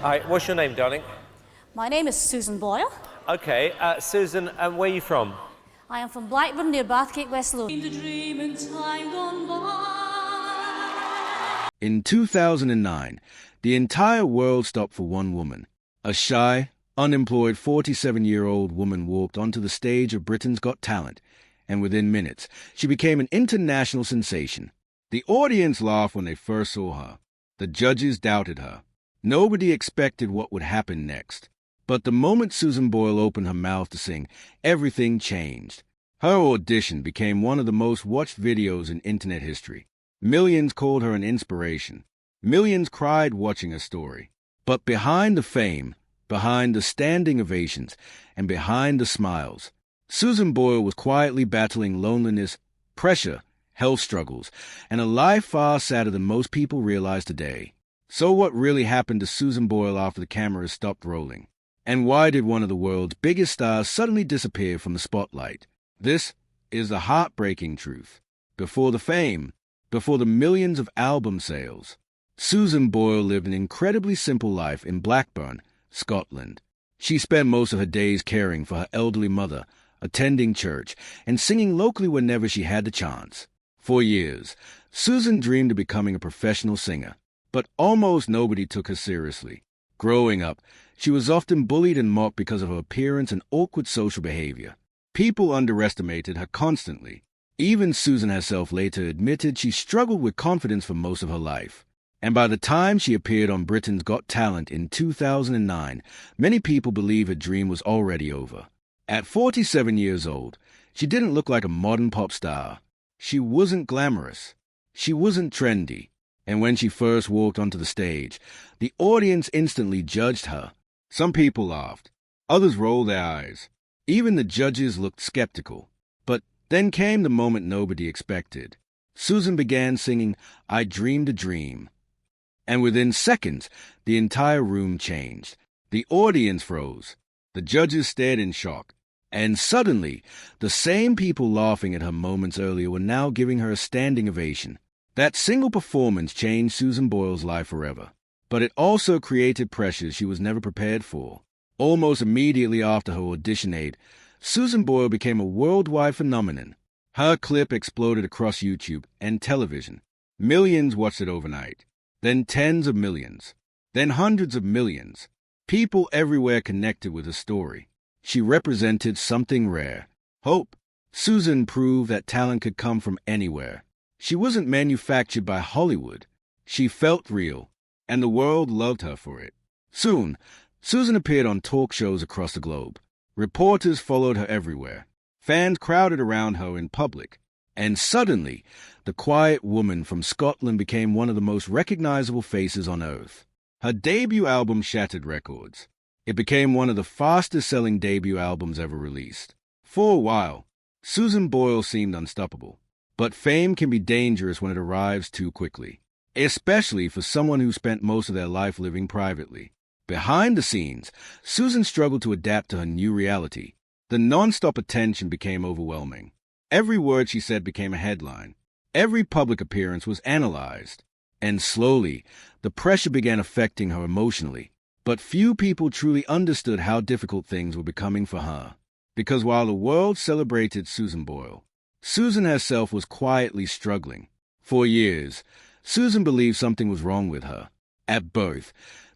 All right, what's your name, darling? My name is Susan Boyle. Okay, Susan, where are you from? I am from Blackburn near Bathgate, West Lothian. In 2009, the entire world stopped for one woman. A shy, unemployed 47-year-old woman walked onto the stage of Britain's Got Talent, and within minutes, she became an international sensation. The audience laughed when they first saw her. The judges doubted her. Nobody expected what would happen next. But the moment Susan Boyle opened her mouth to sing, everything changed. Her audition became one of the most watched videos in internet history. Millions called her an inspiration. Millions cried watching her story. But behind the fame, behind the standing ovations, and behind the smiles, Susan Boyle was quietly battling loneliness, pressure, health struggles, and a life far sadder than most people realize today. So what really happened to Susan Boyle after the cameras stopped rolling? And why did one of the world's biggest stars suddenly disappear from the spotlight? This is the heartbreaking truth. Before the fame, before the millions of album sales, Susan Boyle lived an incredibly simple life in Blackburn, Scotland. She spent most of her days caring for her elderly mother, attending church, and singing locally whenever she had the chance. For years, Susan dreamed of becoming a professional singer, but almost nobody took her seriously. Growing up, she was often bullied and mocked because of her appearance and awkward social behavior. People underestimated her constantly. Even Susan herself later admitted she struggled with confidence for most of her life. And by the time she appeared on Britain's Got Talent in 2009, many people believed her dream was already over. At 47 years old, she didn't look like a modern pop star. She wasn't glamorous. She wasn't trendy. And when she first walked onto the stage, the audience instantly judged her. Some people laughed. Others rolled their eyes. Even the judges looked skeptical. But then came the moment nobody expected. Susan began singing, "I Dreamed a Dream." And within seconds, the entire room changed. The audience froze. The judges stared in shock. And suddenly, the same people laughing at her moments earlier were now giving her a standing ovation. That single performance changed Susan Boyle's life forever. But it also created pressures she was never prepared for. Almost immediately after her audition aid, Susan Boyle became a worldwide phenomenon. Her clip exploded across YouTube and television. Millions watched it overnight. Then tens of millions. Then hundreds of millions. People everywhere connected with her story. She represented something rare. Hope. Susan proved that talent could come from anywhere. She wasn't manufactured by Hollywood. She felt real, and the world loved her for it. Soon, Susan appeared on talk shows across the globe. Reporters followed her everywhere. Fans crowded around her in public. And suddenly, the quiet woman from Scotland became one of the most recognizable faces on earth. Her debut album shattered records. It became one of the fastest-selling debut albums ever released. For a while, Susan Boyle seemed unstoppable. But fame can be dangerous when it arrives too quickly, especially for someone who spent most of their life living privately. Behind the scenes, Susan struggled to adapt to her new reality. The non-stop attention became overwhelming. Every word she said became a headline. Every public appearance was analyzed. And slowly, the pressure began affecting her emotionally. But few people truly understood how difficult things were becoming for her. Because while the world celebrated Susan Boyle, Susan herself was quietly struggling. For years, Susan believed something was wrong with her. At birth,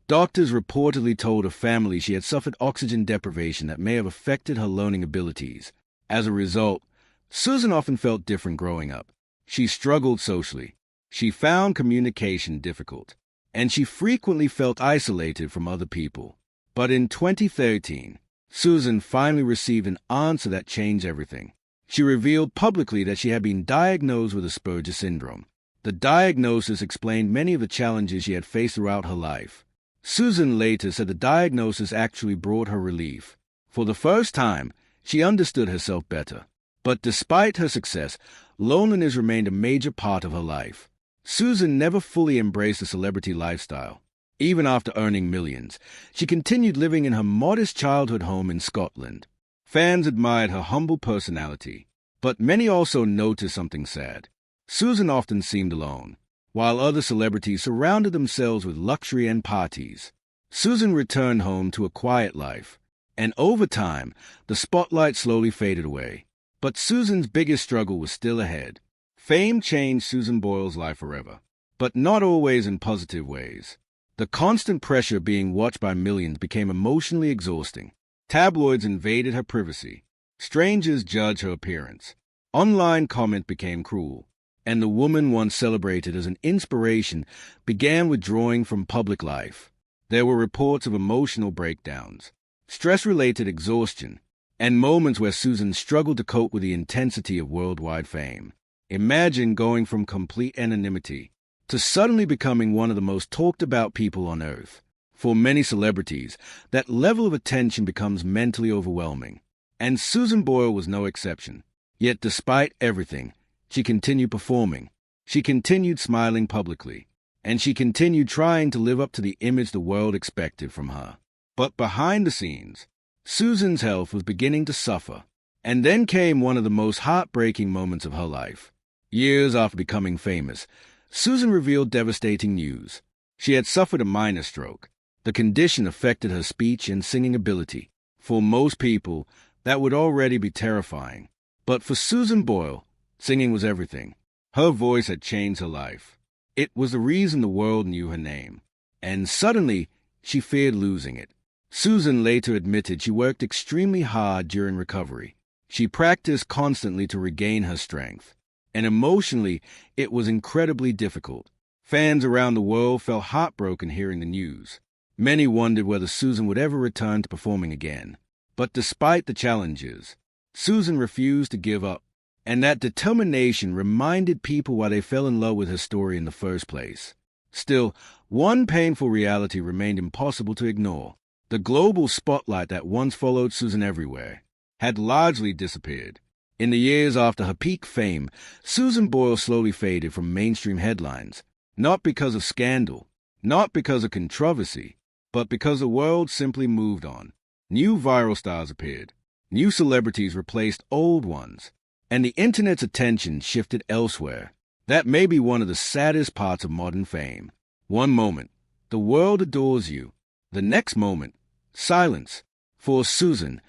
doctors reportedly told her family she had suffered oxygen deprivation that may have affected her learning abilities. As a result, Susan often felt different growing up. She struggled socially. She found communication difficult. And she frequently felt isolated from other people. But in 2013, Susan finally received an answer that changed everything. She revealed publicly that she had been diagnosed with Asperger's syndrome. The diagnosis explained many of the challenges she had faced throughout her life. Susan later said the diagnosis actually brought her relief. For the first time, she understood herself better. But despite her success, loneliness remained a major part of her life. Susan never fully embraced the celebrity lifestyle. Even after earning millions, she continued living in her modest childhood home in Scotland. Fans admired her humble personality, but many also noticed something sad. Susan often seemed alone, while other celebrities surrounded themselves with luxury and parties. Susan returned home to a quiet life, and over time, the spotlight slowly faded away. But Susan's biggest struggle was still ahead. Fame changed Susan Boyle's life forever, but not always in positive ways. The constant pressure of being watched by millions became emotionally exhausting. Tabloids invaded her privacy. Strangers judged her appearance. Online comment became cruel, and the woman once celebrated as an inspiration began withdrawing from public life. There were reports of emotional breakdowns, stress-related exhaustion, and moments where Susan struggled to cope with the intensity of worldwide fame. Imagine going from complete anonymity to suddenly becoming one of the most talked-about people on Earth. For many celebrities, that level of attention becomes mentally overwhelming, and Susan Boyle was no exception. Yet despite everything, she continued performing, she continued smiling publicly, and she continued trying to live up to the image the world expected from her. But behind the scenes, Susan's health was beginning to suffer, and then came one of the most heartbreaking moments of her life. Years after becoming famous, Susan revealed devastating news. She had suffered a minor stroke. The condition affected her speech and singing ability. For most people, that would already be terrifying. But for Susan Boyle, singing was everything. Her voice had changed her life. It was the reason the world knew her name. And suddenly, she feared losing it. Susan later admitted she worked extremely hard during recovery. She practiced constantly to regain her strength. And emotionally, it was incredibly difficult. Fans around the world felt heartbroken hearing the news. Many wondered whether Susan would ever return to performing again. But despite the challenges, Susan refused to give up, and that determination reminded people why they fell in love with her story in the first place. Still, one painful reality remained impossible to ignore. The global spotlight that once followed Susan everywhere had largely disappeared. In the years after her peak fame, Susan Boyle slowly faded from mainstream headlines, not because of scandal, not because of controversy, but because the world simply moved on. New viral stars appeared, new celebrities replaced old ones, and the internet's attention shifted elsewhere. That may be one of the saddest parts of modern fame. One moment, the world adores you. The next moment, silence. For Susan,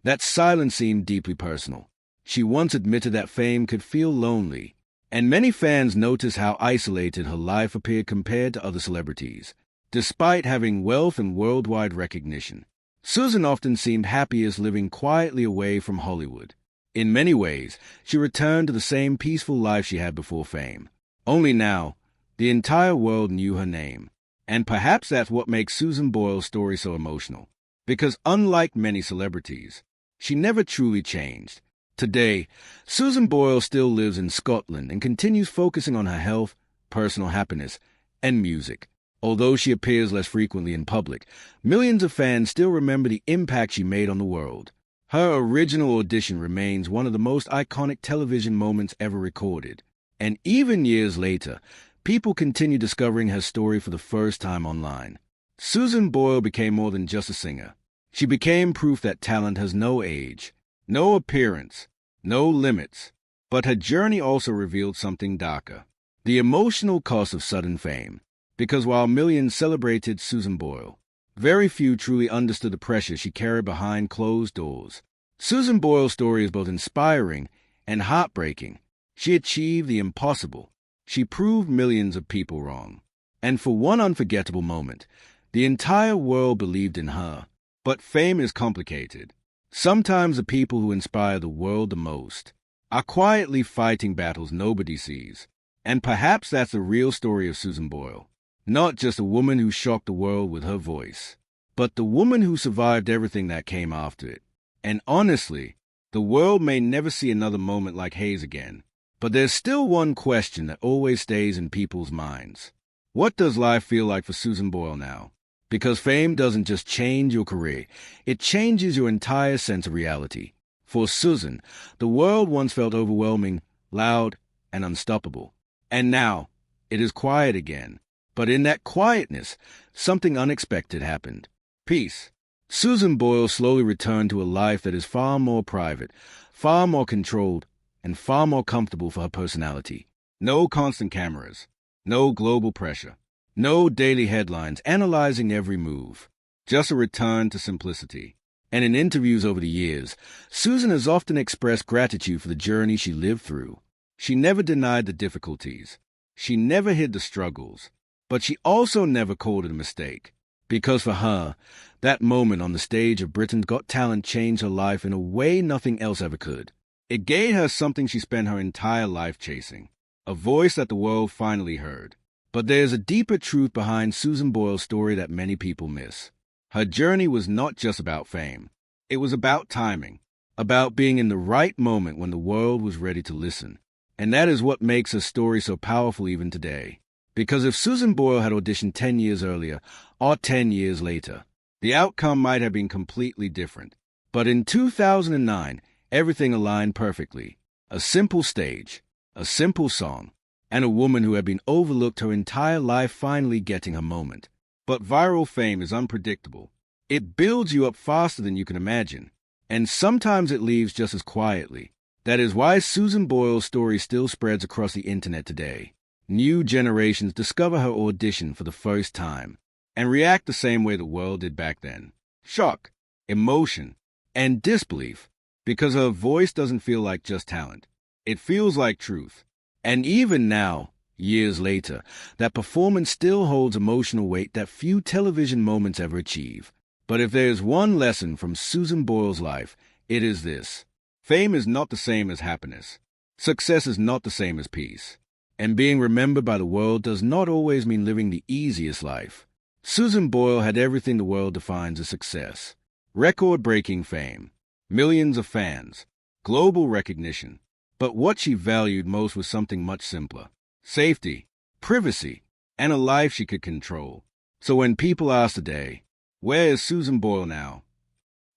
that silence seemed deeply personal. She once admitted that fame could feel lonely, and many fans noticed how isolated her life appeared compared to other celebrities. Despite having wealth and worldwide recognition, Susan often seemed happiest living quietly away from Hollywood. In many ways, she returned to the same peaceful life she had before fame. Only now, the entire world knew her name. And perhaps that's what makes Susan Boyle's story so emotional. Because unlike many celebrities, she never truly changed. Today, Susan Boyle still lives in Scotland and continues focusing on her health, personal happiness, and music. Although she appears less frequently in public, millions of fans still remember the impact she made on the world. Her original audition remains one of the most iconic television moments ever recorded. And even years later, people continue discovering her story for the first time online. Susan Boyle became more than just a singer. She became proof that talent has no age, no appearance, no limits. But her journey also revealed something darker: the emotional cost of sudden fame. Because while millions celebrated Susan Boyle, very few truly understood the pressure she carried behind closed doors. Susan Boyle's story is both inspiring and heartbreaking. She achieved the impossible. She proved millions of people wrong. And for one unforgettable moment, the entire world believed in her. But fame is complicated. Sometimes the people who inspire the world the most are quietly fighting battles nobody sees. And perhaps that's the real story of Susan Boyle. Not just a woman who shocked the world with her voice, but the woman who survived everything that came after it. And honestly, the world may never see another moment like hers again. But there's still one question that always stays in people's minds. What does life feel like for Susan Boyle now? Because fame doesn't just change your career, it changes your entire sense of reality. For Susan, the world once felt overwhelming, loud, and unstoppable. And now, it is quiet again. But in that quietness, something unexpected happened. Peace. Susan Boyle slowly returned to a life that is far more private, far more controlled, and far more comfortable for her personality. No constant cameras, no global pressure, no daily headlines analyzing every move. just a return to simplicity. And in interviews over the years, Susan has often expressed gratitude for the journey she lived through. She never denied the difficulties. She never hid the struggles. But she also never called it a mistake. Because for her, that moment on the stage of Britain's Got Talent changed her life in a way nothing else ever could. It gave her something she spent her entire life chasing, a voice that the world finally heard. But there's a deeper truth behind Susan Boyle's story that many people miss. Her journey was not just about fame. It was about timing, about being in the right moment when the world was ready to listen. And that is what makes her story so powerful even today. Because if Susan Boyle had auditioned 10 years earlier or 10 years later, the outcome might have been completely different. But in 2009, everything aligned perfectly. A simple stage, a simple song, and a woman who had been overlooked her entire life finally getting her moment. But viral fame is unpredictable. It builds you up faster than you can imagine, and sometimes it leaves just as quietly. That is why Susan Boyle's story still spreads across the internet today. New generations discover her audition for the first time and react the same way the world did back then. Shock, emotion, and disbelief, because her voice doesn't feel like just talent. It feels like truth. And even now, years later, that performance still holds emotional weight that few television moments ever achieve. But if there's one lesson from Susan Boyle's life, it is this. Fame is not the same as happiness. Success is not the same as peace. And being remembered by the world does not always mean living the easiest life. Susan Boyle had everything the world defines as success. Record-breaking fame, millions of fans, global recognition. But what she valued most was something much simpler. Safety, privacy, and a life she could control. So when people ask today, where is Susan Boyle now?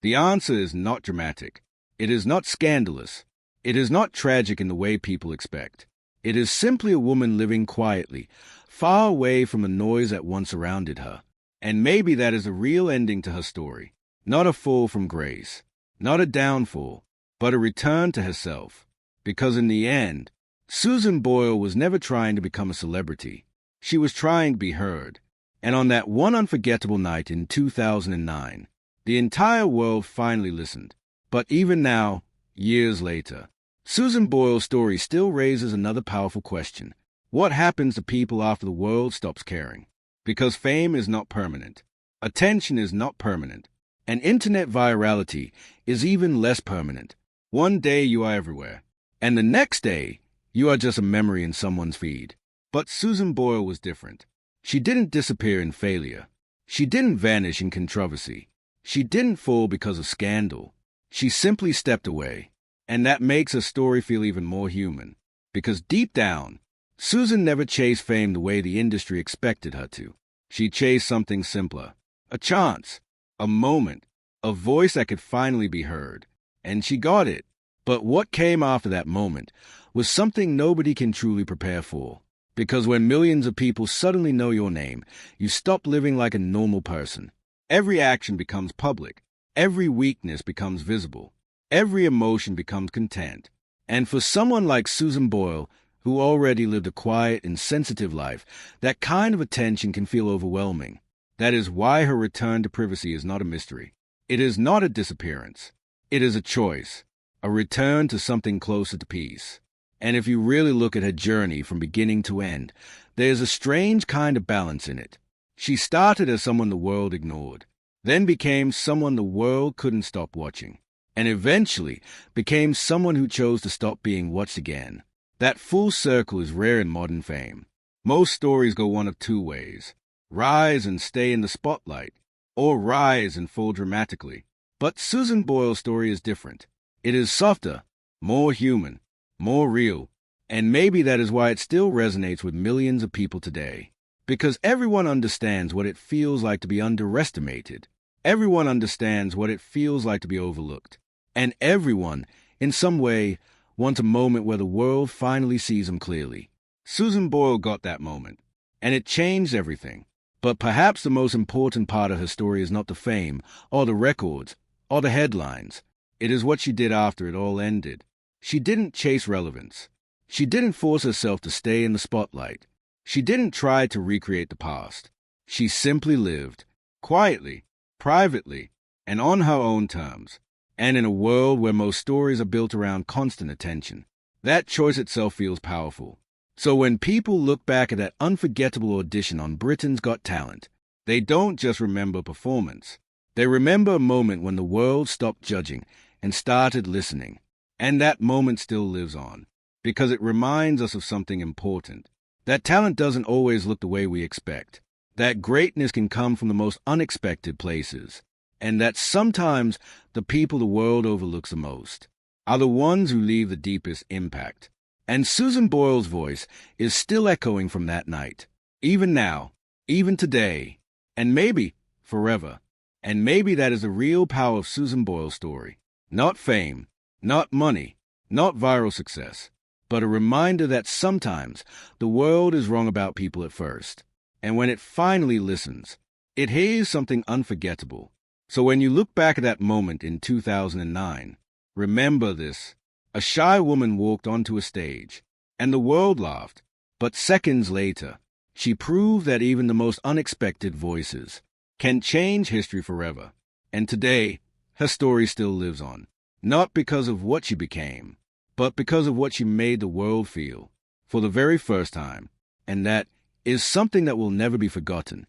The answer is not dramatic. It is not scandalous. It is not tragic in the way people expect. It is simply a woman living quietly, far away from the noise that once surrounded her. And maybe that is a real ending to her story. Not a fall from grace, not a downfall, but a return to herself. Because in the end, Susan Boyle was never trying to become a celebrity. She was trying to be heard. And on that one unforgettable night in 2009, the entire world finally listened. But even now, years later, Susan Boyle's story still raises another powerful question. What happens to people after the world stops caring? Because fame is not permanent. Attention is not permanent. And internet virality is even less permanent. One day you are everywhere, and the next day you are just a memory in someone's feed. But Susan Boyle was different. She didn't disappear in failure. She didn't vanish in controversy. She didn't fall because of scandal. She simply stepped away. And that makes her story feel even more human. Because deep down, Susan never chased fame the way the industry expected her to. She chased something simpler. A chance. A moment. A voice that could finally be heard. And she got it. But what came after that moment was something nobody can truly prepare for. Because when millions of people suddenly know your name, you stop living like a normal person. Every action becomes public. Every weakness becomes visible. Every emotion becomes content. And for someone like Susan Boyle, who already lived a quiet and sensitive life, that kind of attention can feel overwhelming. That is why her return to privacy is not a mystery. It is not a disappearance. It is a choice, a return to something closer to peace. And if you really look at her journey from beginning to end, there's a strange kind of balance in it. She started as someone the world ignored, then became someone the world couldn't stop watching, and eventually became someone who chose to stop being watched again. That full circle is rare in modern fame. Most stories go one of two ways: rise and stay in the spotlight, or rise and fall dramatically. But Susan Boyle's story is different. It is softer, more human, more real, and maybe that is why it still resonates with millions of people today. Because everyone understands what it feels like to be underestimated. Everyone understands what it feels like to be overlooked. And everyone, in some way, wants a moment where the world finally sees them clearly. Susan Boyle got that moment, and it changed everything. But perhaps the most important part of her story is not the fame, or the records, or the headlines. It is what she did after it all ended. She didn't chase relevance. She didn't force herself to stay in the spotlight. She didn't try to recreate the past. She simply lived, quietly, privately, and on her own terms, and in a world where most stories are built around constant attention. That choice itself feels powerful. So when people look back at that unforgettable audition on Britain's Got Talent, they don't just remember performance. They remember a moment when the world stopped judging and started listening. And that moment still lives on, because it reminds us of something important. That talent doesn't always look the way we expect. That greatness can come from the most unexpected places. And that sometimes the people the world overlooks the most are the ones who leave the deepest impact. And Susan Boyle's voice is still echoing from that night, even now, even today, and maybe forever. And maybe that is the real power of Susan Boyle's story. Not fame, not money, not viral success, but a reminder that sometimes the world is wrong about people at first. And when it finally listens, it hears something unforgettable. So when you look back at that moment in 2009, remember this. A shy woman walked onto a stage, and the world laughed. But seconds later, she proved that even the most unexpected voices can change history forever. And today, her story still lives on. Not because of what she became, but because of what she made the world feel for the very first time. And that is something that will never be forgotten.